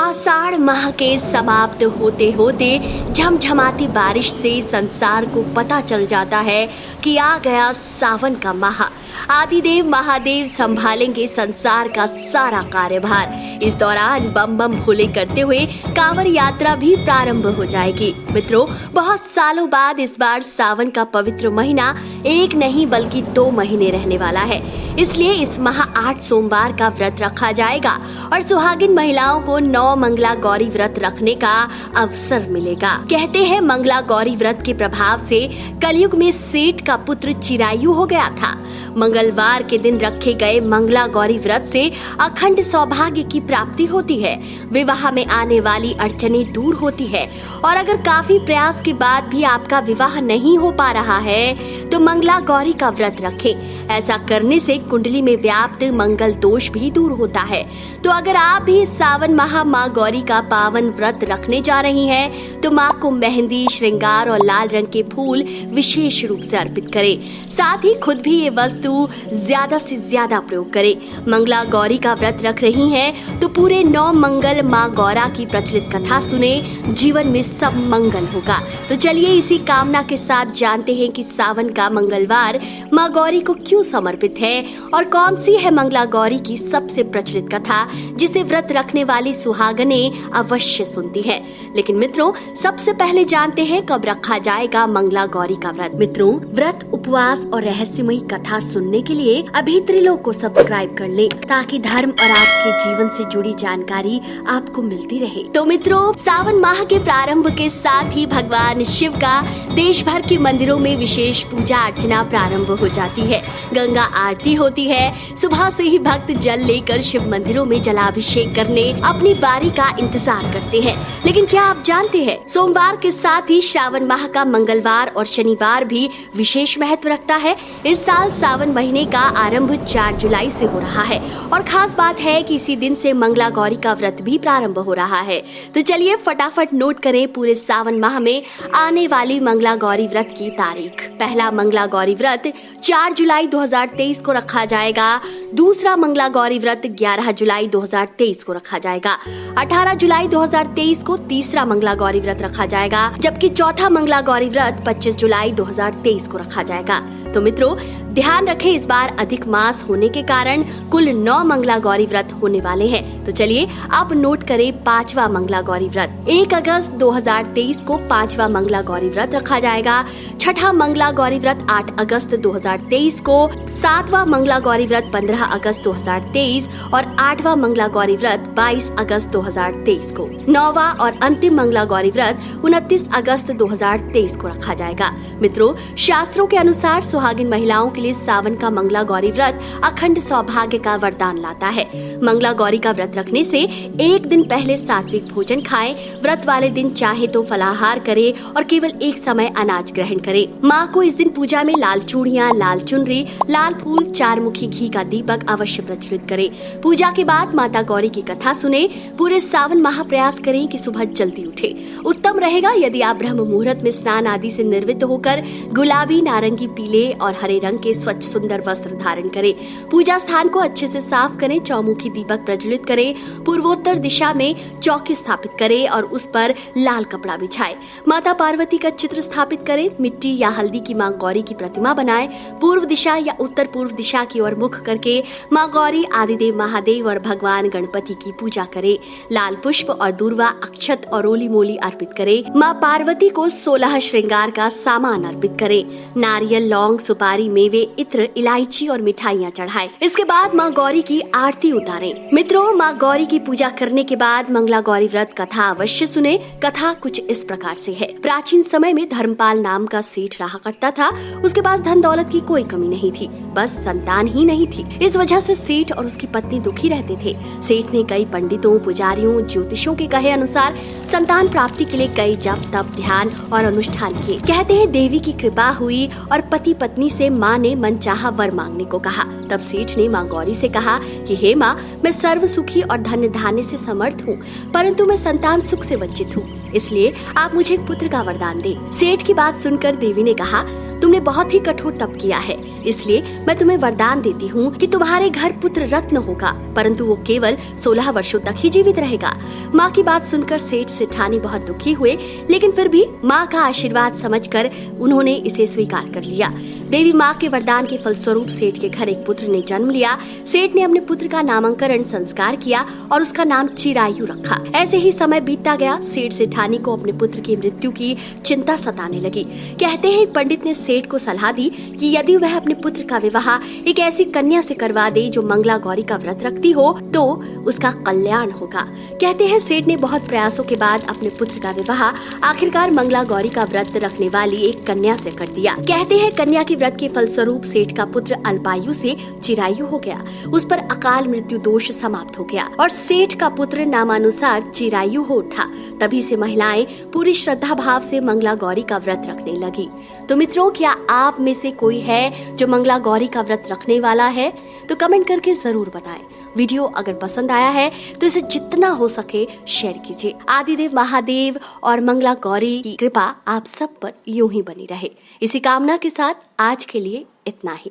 आषाढ़ माह के समाप्त होते होते झमझमाती बारिश से संसार को पता चल जाता है कि आ गया सावन का माह। आदिदेव महादेव संभालेंगे संसार का सारा कार्यभार। इस दौरान बम बम भोले करते हुए कांवड़ यात्रा भी प्रारंभ हो जाएगी। मित्रों, बहुत सालों बाद इस बार सावन का पवित्र महीना एक नहीं बल्कि 2 महीने रहने वाला है। इसलिए इस माह 8 सोमवार का व्रत रखा जाएगा और सुहागिन महिलाओं को 9 मंगला गौरी व्रत रखने का अवसर मिलेगा। कहते हैं मंगला गौरी व्रत के प्रभाव से कलयुग में सेठ का पुत्र चिरायु हो गया था। मंगलवार के दिन रखे गए मंगला गौरी व्रत से अखंड सौभाग्य की प्राप्ति होती है, विवाह में आने वाली अड़चनें दूर होती है और अगर काफी प्रयास के बाद भी आपका विवाह नहीं हो पा रहा है तो मंगला गौरी का व्रत रखें। ऐसा करने से कुंडली में व्याप्त मंगल दोष भी दूर होता है। तो अगर आप भी सावन माह माँ गौरी का पावन व्रत रखने जा रही हैं, तो माँ को मेहंदी, श्रृंगार और लाल रंग के फूल विशेष रूप से अर्पित करें। साथ ही खुद भी ये वस्तु ज्यादा से ज्यादा प्रयोग करें। मंगला गौरी का व्रत रख रही हैं, तो पूरे 9 मंगल माँ गौरा की प्रचलित कथा सुने, जीवन में सब मंगल होगा। तो चलिए इसी कामना के साथ जानते हैं कि सावन का मंगलवार माँ गौरी को क्यों समर्पित है और कौन सी है मंगला गौरी की सबसे प्रचलित कथा जिसे व्रत रखने वाली सुहागनें अवश्य सुनती हैं। लेकिन मित्रों, सबसे पहले जानते हैं कब रखा जाएगा मंगला गौरी का व्रत। मित्रों, व्रत, उपवास और रहस्यमयी कथा सुनने के लिए अभी त्रिलोक को सब्सक्राइब कर लें ताकि धर्म और आपके जीवन से जुड़ी जानकारी आपको मिलती रहे। तो मित्रों, सावन माह के प्रारंभ के साथ ही भगवान शिव का देश भर के मंदिरों में विशेष पूजा अर्चना प्रारंभ हो जाती है। गंगा आरती होती है। सुबह से ही भक्त जल लेकर शिव मंदिरों में जलाभिषेक करने अपनी बारी का इंतजार करते हैं। लेकिन क्या आप जानते हैं, सोमवार के साथ ही श्रावण माह का मंगलवार और शनिवार भी विशेष महत्व रखता है। इस साल सावन महीने का आरंभ 4 जुलाई से हो रहा है और खास बात है कि इसी दिन से मंगला गौरी का व्रत भी प्रारंभ हो रहा है। तो चलिए फटाफट नोट करें पूरे सावन माह में आने वाली मंगला गौरी व्रत की तारीख। पहला मंगला गौरी व्रत 4 जुलाई 2023 को रखा जाएगा। दूसरा मंगला गौरी व्रत 11 जुलाई 2023 को रखा जाएगा। 18 जुलाई 2023 को तीसरा मंगला गौरी व्रत रखा जाएगा, जबकि चौथा मंगला गौरी व्रत 25 जुलाई 2023 को रखा जाएगा। तो मित्रों, ध्यान रखें, इस बार अधिक मास होने के कारण कुल 9 मंगला गौरी व्रत होने वाले हैं। तो चलिए अब नोट करें 5वां मंगला गौरी व्रत। 1 अगस्त 2023 को 5वां मंगला गौरी व्रत रखा जाएगा। 6ठा मंगला गौरी व्रत 8 अगस्त 2023 को, 7वां मंगला गौरी व्रत 15 अगस्त 2023 और 8वां मंगला गौरी व्रत 22 अगस्त 2023 को। 9वां और अंतिम मंगला गौरी व्रत 29 अगस्त 2023 को रखा जाएगा। मित्रों, शास्त्रों के अनुसार सुहागिन महिलाओं के लिए सावन का मंगला गौरी व्रत अखंड सौभाग्य का वरदान लाता है। मंगला गौरी का व्रत रखने से एक दिन पहले सात्विक भोजन खाएं। व्रत वाले दिन चाहे तो फलाहार करें और केवल एक समय अनाज ग्रहण करें। माँ को इस दिन पूजा में लाल चूड़ियाँ, लाल चुनरी, लाल फूल, 4 मुखी घी का दीपक अवश्य प्रज्वलित करें। पूजा के बाद माता गौरी की कथा सुने। पूरे सावन माह प्रयास करें कि सुबह जल्दी उठे। उत्तम रहेगा यदि आप ब्रह्म मुहूर्त में स्नान आदि से निर्वृत्त होकर गुलाबी, नारंगी, पीले और हरे रंग के स्वच्छ सुंदर वस्त्र धारण करें। पूजा स्थान को अच्छे से साफ करें। चौमुखी दीपक प्रज्वलित करें। पूर्वोत्तर दिशा में चौकी स्थापित करें और उस पर लाल कपड़ा बिछाएं। माता पार्वती का चित्र स्थापित करें। मिट्टी या हल्दी की मां गौरी की प्रतिमा बनाएं। पूर्व दिशा या उत्तर पूर्व दिशा की ओर मुख करके मां गौरी, आदिदेव महादेव और भगवान गणपति की पूजा करें। लाल पुष्प और दूर्वा, अक्षत और रोली मोली अर्पित करें। मां पार्वती को 16 श्रृंगार का सामान अर्पित करें। नारियल, लौंग, सुपारी, मेवे, इत्र, इलायची और मिठाइयाँ चढ़ाएं। इसके बाद माँ गौरी की आरती उतारें। मित्रों, माँ गौरी की पूजा करने के बाद मंगला गौरी व्रत कथा अवश्य सुने। कथा कुछ इस प्रकार से है। प्राचीन समय में धर्मपाल नाम का सेठ रहा करता था। उसके पास धन दौलत की कोई कमी नहीं थी, बस संतान ही नहीं थी। इस वजह से सेठ और उसकी पत्नी दुखी रहते थे। सेठ ने कई पंडितों, पुजारियों, ज्योतिषों के कहे अनुसार संतान प्राप्ति के लिए कई जप, तप, ध्यान और अनुष्ठान किए। कहते हैं देवी की कृपा हुई और पति पत्नी से माँ ने मनचाहा वर मांगने को कहा। तब सेठ ने माँ गौरी से कहा कि हे माँ, मैं सर्व सुखी और धन्य धान्य से समर्थ हूँ, परंतु मैं संतान सुख से वंचित हूँ, इसलिए आप मुझे एक पुत्र का वरदान दें। सेठ की बात सुनकर देवी ने कहा, तुमने बहुत ही कठोर तप किया है, इसलिए मैं तुम्हें वरदान देती हूँ कि तुम्हारे घर पुत्र रत्न होगा, परंतु वो केवल 16 वर्षों तक ही जीवित रहेगा। माँ की बात सुनकर सेठ सेठानी बहुत दुखी हुए, लेकिन फिर भी माँ का आशीर्वाद समझकर उन्होंने इसे स्वीकार कर लिया। देवी माँ के वरदान के फलस्वरूप सेठ के घर एक पुत्र ने जन्म लिया। सेठ ने अपने पुत्र का नामकरण संस्कार किया और उसका नाम चिरायु रखा। ऐसे ही समय बीतता गया। सेठ सेठानी को अपने पुत्र की मृत्यु की चिंता सताने लगी। कहते हैं एक पंडित ने सेठ को सलाह दी कि यदि वह अपने पुत्र का विवाह एक ऐसी कन्या से करवा दे जो मंगला गौरी का व्रत रखती हो तो उसका कल्याण होगा। कहते हैं सेठ ने बहुत प्रयासों के बाद अपने पुत्र का विवाह आखिरकार मंगला गौरी का व्रत रखने वाली एक कन्या से कर दिया। कहते हैं कन्या के व्रत के फलस्वरूप सेठ का पुत्र अल्पायु से चिरायु हो गया। उस पर अकाल मृत्यु दोष समाप्त हो गया और सेठ का पुत्र नामानुसार चिरायु हो उठा। तभी से महिलाएं पूरी श्रद्धा भाव से मंगला गौरी का व्रत रखने लगी। तो मित्रों, क्या आप में से कोई है जो मंगला गौरी का व्रत रखने वाला है? तो कमेंट करके जरूर बताएं। वीडियो अगर पसंद आया है तो इसे जितना हो सके शेयर कीजिए। आदिदेव महादेव और मंगला गौरी की कृपा आप सब पर यूं ही बनी रहे। इसी कामना के साथ आज के लिए इतना ही।